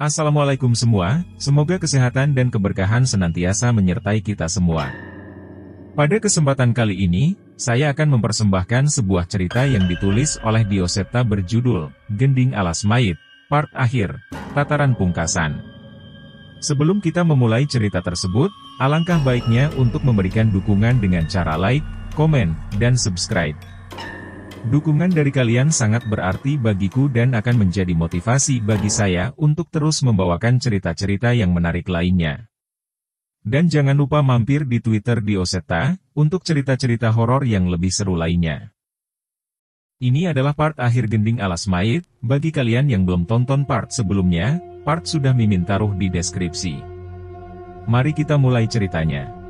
Assalamualaikum semua, semoga kesehatan dan keberkahan senantiasa menyertai kita semua. Pada kesempatan kali ini, saya akan mempersembahkan sebuah cerita yang ditulis oleh Dio Septa berjudul, Gending Alas Mayit, Part Akhir, Tataran Pungkasan. Sebelum kita memulai cerita tersebut, alangkah baiknya untuk memberikan dukungan dengan cara like, komen, dan subscribe. Dukungan dari kalian sangat berarti bagiku dan akan menjadi motivasi bagi saya untuk terus membawakan cerita-cerita yang menarik lainnya. Dan jangan lupa mampir di Twitter Dio Septa, untuk cerita-cerita horor yang lebih seru lainnya. Ini adalah part akhir Gending Alas Mayit. Bagi kalian yang belum tonton part sebelumnya, part sudah Mimin taruh di deskripsi. Mari kita mulai ceritanya.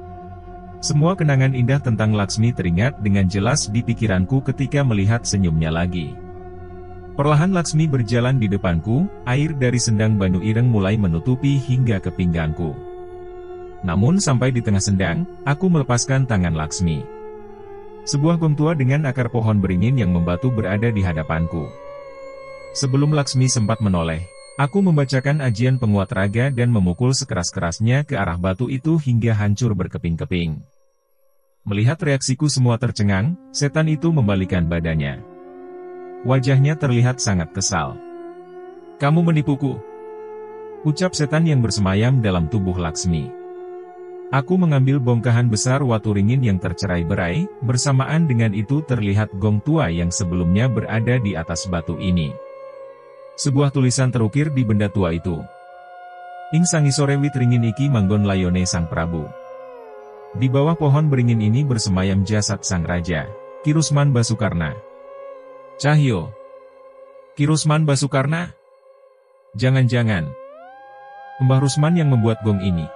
Semua kenangan indah tentang Laksmi teringat dengan jelas di pikiranku ketika melihat senyumnya lagi. Perlahan Laksmi berjalan di depanku, air dari sendang Banu Ireng mulai menutupi hingga ke pinggangku. Namun sampai di tengah sendang, aku melepaskan tangan Laksmi. Sebuah gong tua dengan akar pohon beringin yang membatu berada di hadapanku. Sebelum Laksmi sempat menoleh, aku membacakan ajian penguat raga dan memukul sekeras-kerasnya ke arah batu itu hingga hancur berkeping-keping. Melihat reaksiku semua tercengang, setan itu membalikkan badannya. Wajahnya terlihat sangat kesal. "Kamu menipuku," ucap setan yang bersemayam dalam tubuh Laksmi. Aku mengambil bongkahan besar watu ringin yang tercerai-berai, bersamaan dengan itu terlihat gong tua yang sebelumnya berada di atas batu ini. Sebuah tulisan terukir di benda tua itu. "Ing sangisore wit ringin iki manggon layone sang Prabu." Di bawah pohon beringin ini bersemayam jasad sang raja, Ki Rusman Basukarna. "Cahyo, Ki Rusman Basukarna? Jangan-jangan Mbah Rusman yang membuat gong ini?"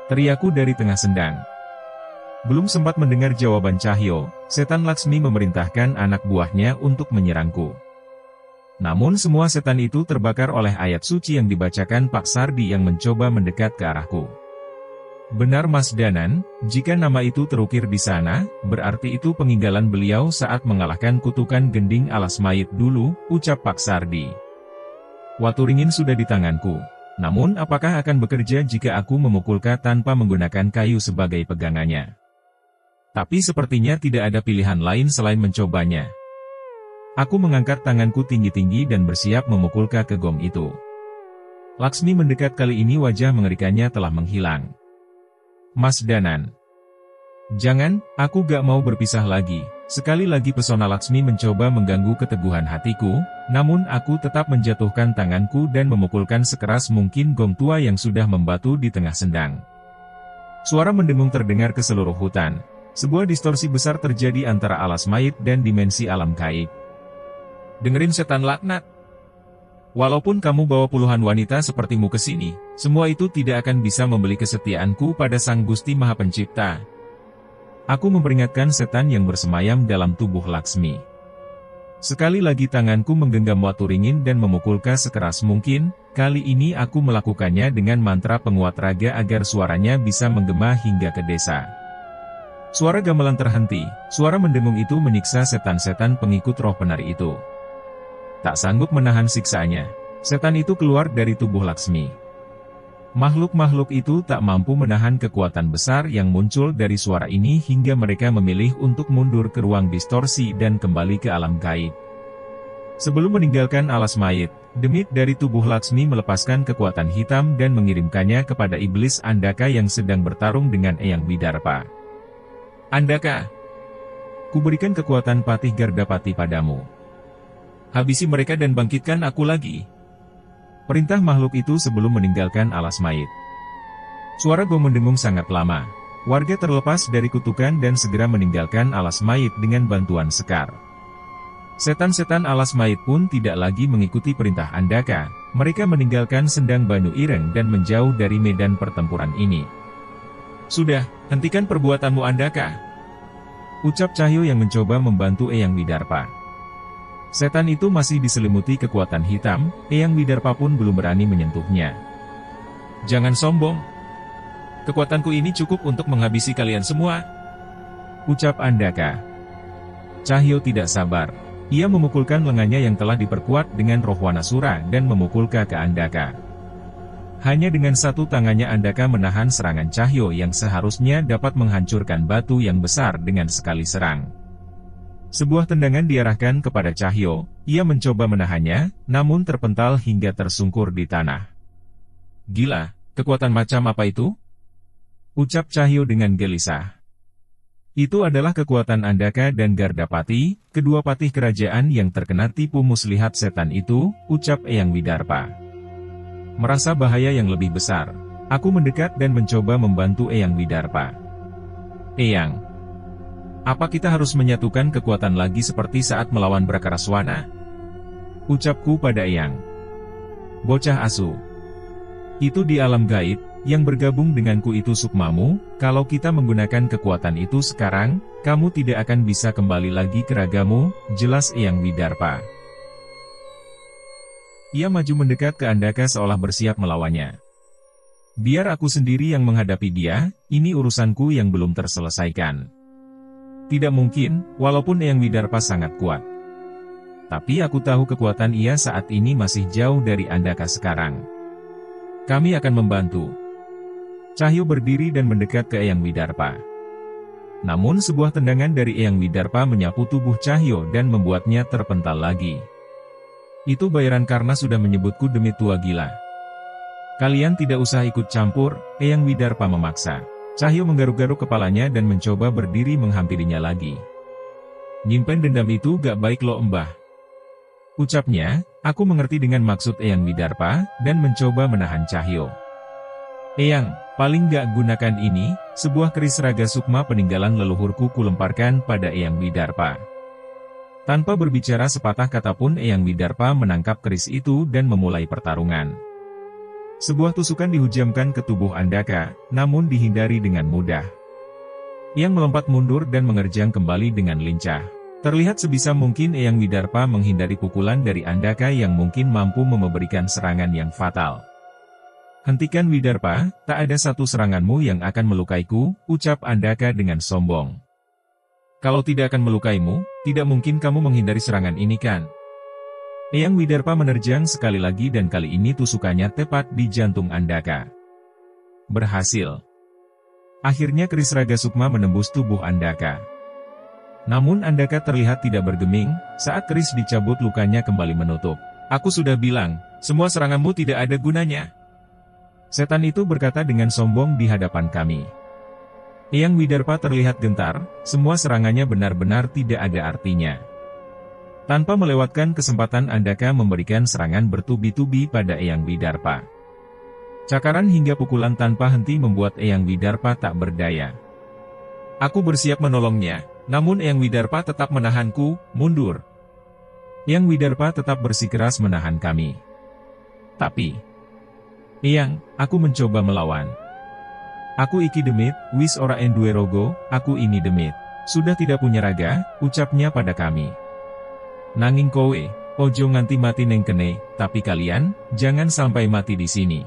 teriakku dari tengah sendang. Belum sempat mendengar jawaban Cahyo, setan Laksmi memerintahkan anak buahnya untuk menyerangku. Namun semua setan itu terbakar oleh ayat suci yang dibacakan Pak Sardi yang mencoba mendekat ke arahku. "Benar Mas Danan, jika nama itu terukir di sana, berarti itu peninggalan beliau saat mengalahkan kutukan Gending Alas Mayit dulu," ucap Pak Sardi. "Watu ringin sudah di tanganku. Namun apakah akan bekerja jika aku memukulnya tanpa menggunakan kayu sebagai pegangannya? Tapi sepertinya tidak ada pilihan lain selain mencobanya." Aku mengangkat tanganku tinggi-tinggi dan bersiap memukulnya ke gong itu. Laksmi mendekat kali ini wajah mengerikannya telah menghilang. "Mas Danan, jangan, aku gak mau berpisah lagi." Sekali lagi pesona Laksmi mencoba mengganggu keteguhan hatiku, namun aku tetap menjatuhkan tanganku dan memukulkan sekeras mungkin gong tua yang sudah membatu di tengah sendang. Suara mendengung terdengar ke seluruh hutan. Sebuah distorsi besar terjadi antara alas mayit dan dimensi alam gaib. "Dengerin setan laknat. Walaupun kamu bawa puluhan wanita sepertimu ke sini, semua itu tidak akan bisa membeli kesetiaanku pada Sang Gusti Maha Pencipta." Aku memperingatkan setan yang bersemayam dalam tubuh Laksmi. Sekali lagi tanganku menggenggam watu ringin dan memukulnya sekeras mungkin. Kali ini aku melakukannya dengan mantra penguat raga agar suaranya bisa menggema hingga ke desa. Suara gamelan terhenti, suara mendengung itu menyiksa setan-setan pengikut roh penari itu. Tak sanggup menahan siksaannya, setan itu keluar dari tubuh Laksmi. Makhluk-makhluk itu tak mampu menahan kekuatan besar yang muncul dari suara ini hingga mereka memilih untuk mundur ke ruang distorsi dan kembali ke alam gaib. Sebelum meninggalkan alas mayit, demit dari tubuh Laksmi melepaskan kekuatan hitam dan mengirimkannya kepada iblis Andaka yang sedang bertarung dengan Eyang Widarpa. "Andaka, kuberikan kekuatan Patih Gardapati padamu. Habisi mereka dan bangkitkan aku lagi," perintah makhluk itu sebelum meninggalkan alas mayit. Suara gong mendengung sangat lama. Warga terlepas dari kutukan dan segera meninggalkan alas mayit dengan bantuan sekar. Setan-setan alas mayit pun tidak lagi mengikuti perintah Andaka. Mereka meninggalkan sendang Banu Ireng dan menjauh dari medan pertempuran ini. "Sudah, hentikan perbuatanmu Andaka," ucap Cahyo yang mencoba membantu Eyang Widarpa. Setan itu masih diselimuti kekuatan hitam, Eyang Widarpa pun belum berani menyentuhnya. "Jangan sombong. Kekuatanku ini cukup untuk menghabisi kalian semua," ucap Andaka. Cahyo tidak sabar. Ia memukulkan lengannya yang telah diperkuat dengan roh Wanasura dan memukulnya ke Andaka. Hanya dengan satu tangannya Andaka menahan serangan Cahyo yang seharusnya dapat menghancurkan batu yang besar dengan sekali serang. Sebuah tendangan diarahkan kepada Cahyo, ia mencoba menahannya, namun terpental hingga tersungkur di tanah. Gila, kekuatan macam apa itu? Ucap Cahyo dengan gelisah. Itu adalah kekuatan Andaka dan Gardapati, kedua patih kerajaan yang terkena tipu muslihat setan itu, ucap Eyang Widarpa. Merasa bahaya yang lebih besar, aku mendekat dan mencoba membantu Eyang Widarpa. Eyang, apa kita harus menyatukan kekuatan lagi seperti saat melawan Brakaraswana? Ucapku pada Eyang. Bocah asu. Itu di alam gaib, yang bergabung denganku itu sukmamu, kalau kita menggunakan kekuatan itu sekarang, kamu tidak akan bisa kembali lagi ke ragamu, jelas Eyang Widarpa. Ia maju mendekat ke Andaka seolah bersiap melawannya. Biar aku sendiri yang menghadapi dia, ini urusanku yang belum terselesaikan. Tidak mungkin, walaupun Eyang Widarpa sangat kuat. Tapi aku tahu kekuatan ia saat ini masih jauh dari Andaka sekarang. Kami akan membantu. Cahyo berdiri dan mendekat ke Eyang Widarpa. Namun sebuah tendangan dari Eyang Widarpa menyapu tubuh Cahyo dan membuatnya terpental lagi. Itu bayaran karena sudah menyebutku demit tua gila. Kalian tidak usah ikut campur, Eyang Widarpa memaksa. Cahyo menggaruk-garuk kepalanya dan mencoba berdiri menghampirinya lagi. Nyimpen dendam itu gak baik lo Mbah. Ucapnya, aku mengerti dengan maksud Eyang Widarpa, dan mencoba menahan Cahyo. Eyang, paling gak gunakan ini, sebuah keris raga sukma peninggalan leluhurku kulemparkan pada Eyang Widarpa. Tanpa berbicara sepatah kata pun Eyang Widarpa menangkap keris itu dan memulai pertarungan. Sebuah tusukan dihujamkan ke tubuh Andaka, namun dihindari dengan mudah. Eyang melompat mundur dan mengerjang kembali dengan lincah. Terlihat sebisa mungkin Eyang Widarpa menghindari pukulan dari Andaka yang mungkin mampu memberikan serangan yang fatal. Hentikan Widarpa, tak ada satu seranganmu yang akan melukaiku, ucap Andaka dengan sombong. Kalau tidak akan melukaimu, tidak mungkin kamu menghindari serangan ini kan? Eyang Widarpa menerjang sekali lagi dan kali ini tusukannya tepat di jantung Andaka. Berhasil. Akhirnya keris raga sukma menembus tubuh Andaka. Namun Andaka terlihat tidak bergeming, saat keris dicabut lukanya kembali menutup. Aku sudah bilang, semua seranganmu tidak ada gunanya. Setan itu berkata dengan sombong di hadapan kami. Eyang Widarpa terlihat gentar, semua serangannya benar-benar tidak ada artinya. Tanpa melewatkan kesempatan Andaka memberikan serangan bertubi-tubi pada Eyang Widarpa. Cakaran hingga pukulan tanpa henti membuat Eyang Widarpa tak berdaya. Aku bersiap menolongnya, namun Eyang Widarpa tetap menahanku, mundur. Eyang Widarpa tetap bersikeras menahan kami. Tapi, Eyang, aku mencoba melawan. Aku iki demit, wis ora enduwe rogo, aku ini demit. Sudah tidak punya raga, ucapnya pada kami. Nanging kowe, ojo nganti mati neng kene, tapi kalian, jangan sampai mati di sini.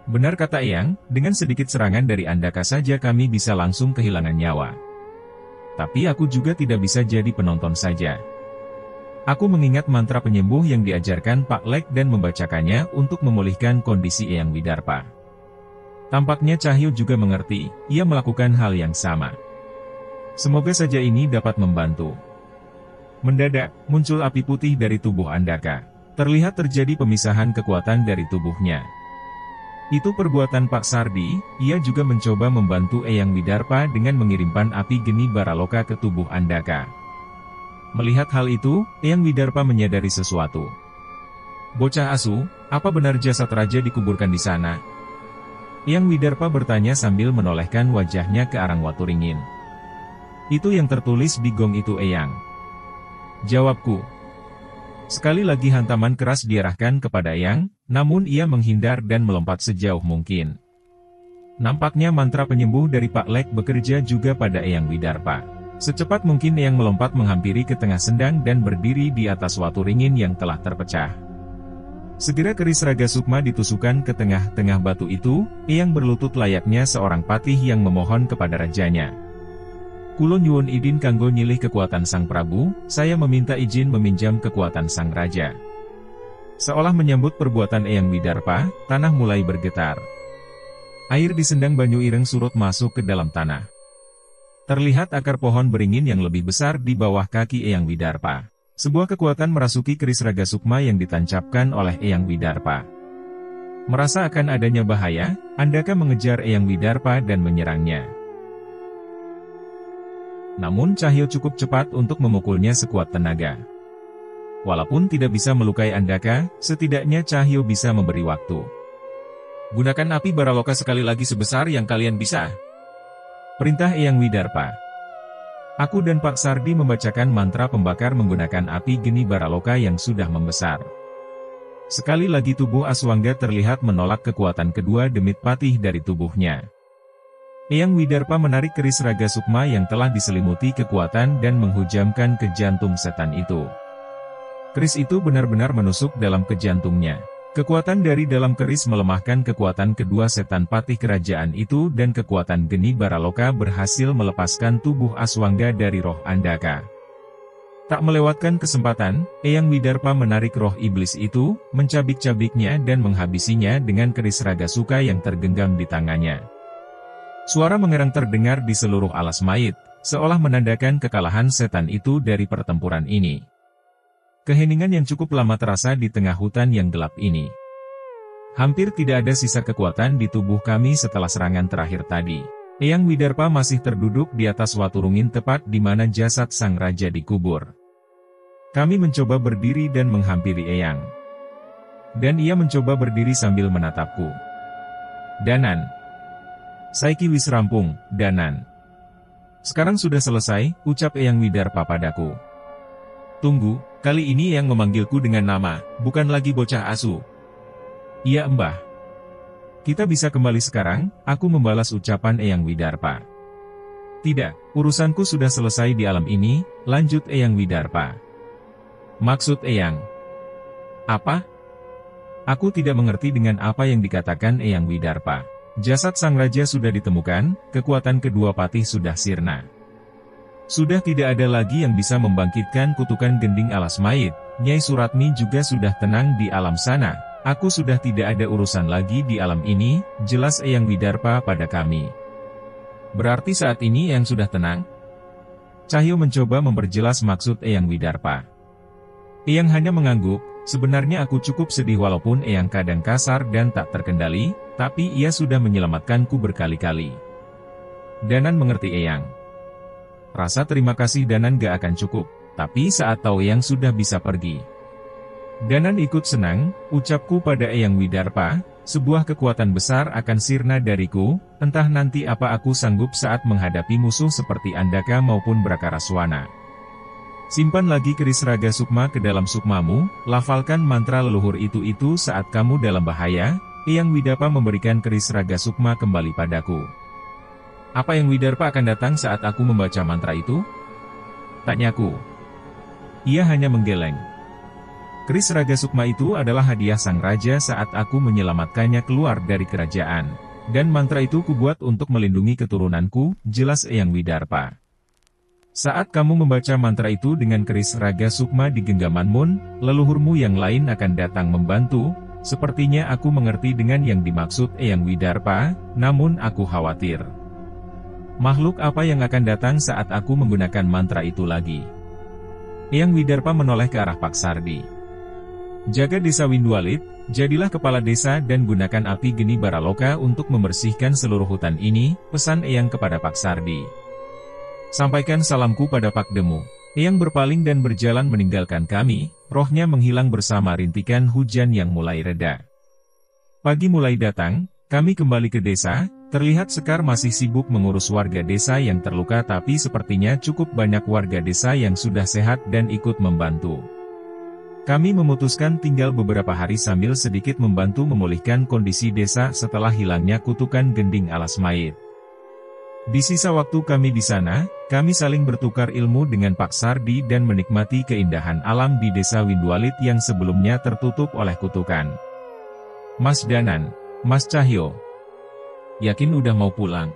Benar kata Eyang, dengan sedikit serangan dari Andaka saja kami bisa langsung kehilangan nyawa. Tapi aku juga tidak bisa jadi penonton saja. Aku mengingat mantra penyembuh yang diajarkan Pak Lek dan membacakannya untuk memulihkan kondisi Eyang Widarpa. Tampaknya Cahyo juga mengerti, ia melakukan hal yang sama. Semoga saja ini dapat membantu. Mendadak, muncul api putih dari tubuh Andaka. Terlihat terjadi pemisahan kekuatan dari tubuhnya. Itu perbuatan Pak Sardi, ia juga mencoba membantu Eyang Widarpa dengan mengirimkan api geni Baraloka ke tubuh Andaka. Melihat hal itu, Eyang Widarpa menyadari sesuatu. Bocah asu, apa benar jasad raja dikuburkan di sana? Eyang Widarpa bertanya sambil menolehkan wajahnya ke arah Waturingin. Itu yang tertulis di gong itu Eyang. Jawabku. Sekali lagi hantaman keras diarahkan kepada Eyang, namun ia menghindar dan melompat sejauh mungkin. Nampaknya mantra penyembuh dari Pak Lek bekerja juga pada Eyang Widarpa. Secepat mungkin Eyang melompat menghampiri ke tengah sendang dan berdiri di atas Waturingin yang telah terpecah. Segera keris raga sukma ditusukkan ke tengah-tengah batu itu, Eyang berlutut layaknya seorang patih yang memohon kepada rajanya. Kulo nyuwun idin kanggo nyilih kekuatan sang Prabu, saya meminta izin meminjam kekuatan sang raja. Seolah menyambut perbuatan Eyang Widarpa, tanah mulai bergetar. Air di sendang Banyu Ireng surut masuk ke dalam tanah. Terlihat akar pohon beringin yang lebih besar di bawah kaki Eyang Widarpa. Sebuah kekuatan merasuki keris raga sukma yang ditancapkan oleh Eyang Widarpa. Merasa akan adanya bahaya, Andaka mengejar Eyang Widarpa dan menyerangnya. Namun Cahyo cukup cepat untuk memukulnya sekuat tenaga. Walaupun tidak bisa melukai Andaka, setidaknya Cahyo bisa memberi waktu. Gunakan api Baraloka sekali lagi sebesar yang kalian bisa. Perintah Eyang Widarpa. Aku dan Pak Sardi membacakan mantra pembakar menggunakan api geni Baraloka yang sudah membesar. Sekali lagi tubuh Aswangga terlihat menolak kekuatan kedua demit patih dari tubuhnya. Eyang Widarpa menarik keris raga sukma yang telah diselimuti kekuatan dan menghujamkan ke jantung setan itu. Keris itu benar-benar menusuk dalam ke jantungnya. Kekuatan dari dalam keris melemahkan kekuatan kedua setan patih kerajaan itu dan kekuatan geni Baraloka berhasil melepaskan tubuh Aswangga dari roh Andaka. Tak melewatkan kesempatan, Eyang Widarpa menarik roh iblis itu, mencabik-cabiknya dan menghabisinya dengan keris raga suka yang tergenggam di tangannya. Suara mengerang terdengar di seluruh alas mayit, seolah menandakan kekalahan setan itu dari pertempuran ini. Keheningan yang cukup lama terasa di tengah hutan yang gelap ini. Hampir tidak ada sisa kekuatan di tubuh kami setelah serangan terakhir tadi. Eyang Widarpa masih terduduk di atas waturungin tepat di mana jasad sang raja dikubur. Kami mencoba berdiri dan menghampiri Eyang. Dan ia mencoba berdiri sambil menatapku. Danan. Saiki wis rampung, Danan. Sekarang sudah selesai, ucap Eyang Widarpa padaku. Tunggu, kali ini Eyang memanggilku dengan nama, bukan lagi bocah asu. Iya Mbah. Kita bisa kembali sekarang, aku membalas ucapan Eyang Widarpa. Tidak, urusanku sudah selesai di alam ini, lanjut Eyang Widarpa. Maksud Eyang? Apa? Aku tidak mengerti dengan apa yang dikatakan Eyang Widarpa. Jasad sang raja sudah ditemukan, kekuatan kedua patih sudah sirna. Sudah tidak ada lagi yang bisa membangkitkan kutukan gending alas mayit, Nyai Suratmi juga sudah tenang di alam sana, aku sudah tidak ada urusan lagi di alam ini, jelas Eyang Widarpa pada kami. Berarti saat ini Eyang sudah tenang? Cahyo mencoba memperjelas maksud Eyang Widarpa. Eyang hanya mengangguk, sebenarnya aku cukup sedih walaupun Eyang kadang kasar dan tak terkendali, tapi ia sudah menyelamatkanku berkali-kali. Danan mengerti Eyang. Rasa terima kasih Danan gak akan cukup, tapi saat tahu Eyang sudah bisa pergi. Danan ikut senang, ucapku pada Eyang Widarpa, sebuah kekuatan besar akan sirna dariku, entah nanti apa aku sanggup saat menghadapi musuh seperti Andaka maupun Brakaraswana. Simpan lagi keris raga sukma ke dalam sukmamu, lafalkan mantra leluhur itu saat kamu dalam bahaya. Eyang Widarpa memberikan keris raga sukma kembali padaku. Apa Eyang Widarpa akan datang saat aku membaca mantra itu? Tanyaku. Ia hanya menggeleng. Keris raga sukma itu adalah hadiah sang raja saat aku menyelamatkannya keluar dari kerajaan. Dan mantra itu kubuat untuk melindungi keturunanku, jelas Eyang Widarpa. Saat kamu membaca mantra itu dengan keris raga sukma di genggamanmu, leluhurmu yang lain akan datang membantu. Sepertinya aku mengerti dengan yang dimaksud Eyang Widarpa, namun aku khawatir. Makhluk apa yang akan datang saat aku menggunakan mantra itu lagi? Eyang Widarpa menoleh ke arah Pak Sardi. Jaga desa Windualit, jadilah kepala desa dan gunakan api geni Baraloka untuk membersihkan seluruh hutan ini, pesan Eyang kepada Pak Sardi. Sampaikan salamku pada Pak Demu. Eyang berpaling dan berjalan meninggalkan kami, rohnya menghilang bersama rintikan hujan yang mulai reda. Pagi mulai datang, kami kembali ke desa, terlihat Sekar masih sibuk mengurus warga desa yang terluka tapi sepertinya cukup banyak warga desa yang sudah sehat dan ikut membantu. Kami memutuskan tinggal beberapa hari sambil sedikit membantu memulihkan kondisi desa setelah hilangnya kutukan gending alas mayit. Di sisa waktu kami di sana, kami saling bertukar ilmu dengan Pak Sardi dan menikmati keindahan alam di desa Windualit yang sebelumnya tertutup oleh kutukan. Mas Danan, Mas Cahyo, yakin udah mau pulang?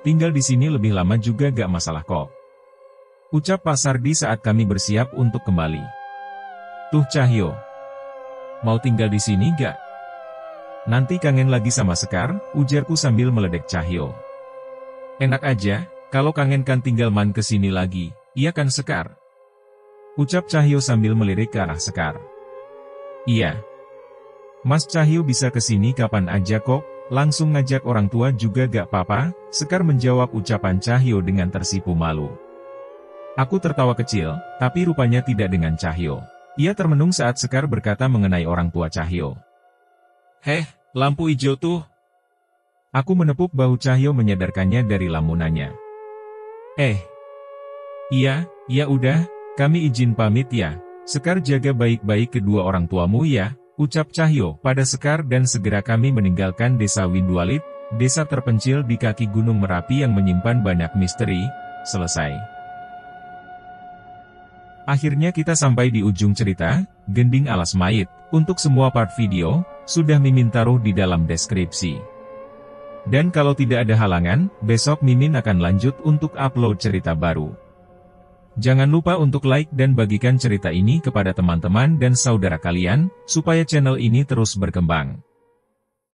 Tinggal di sini lebih lama juga gak masalah kok. Ucap Pak Sardi saat kami bersiap untuk kembali. Tuh Cahyo, mau tinggal di sini gak? Nanti kangen lagi sama Sekar, ujarku sambil meledek Cahyo. Enak aja, kalau kangen kan tinggal main ke sini lagi, iya kan Sekar? Ucap Cahyo sambil melirik ke arah Sekar. Iya. Mas Cahyo bisa ke sini kapan aja kok, langsung ngajak orang tua juga gak apa-apa, Sekar menjawab ucapan Cahyo dengan tersipu malu. Aku tertawa kecil, tapi rupanya tidak dengan Cahyo. Ia termenung saat Sekar berkata mengenai orang tua Cahyo. Heh, lampu hijau tuh. Aku menepuk bahu Cahyo menyadarkannya dari lamunannya. Iya, ya udah, kami izin pamit ya. Sekar jaga baik-baik kedua orang tuamu ya, ucap Cahyo pada Sekar dan segera kami meninggalkan desa Windualit, desa terpencil di kaki Gunung Merapi yang menyimpan banyak misteri. Selesai. Akhirnya kita sampai di ujung cerita, Gending Alas Mayit. Untuk semua part video, sudah Mimin taruh di dalam deskripsi. Dan kalau tidak ada halangan, besok Mimin akan lanjut untuk upload cerita baru. Jangan lupa untuk like dan bagikan cerita ini kepada teman-teman dan saudara kalian, supaya channel ini terus berkembang.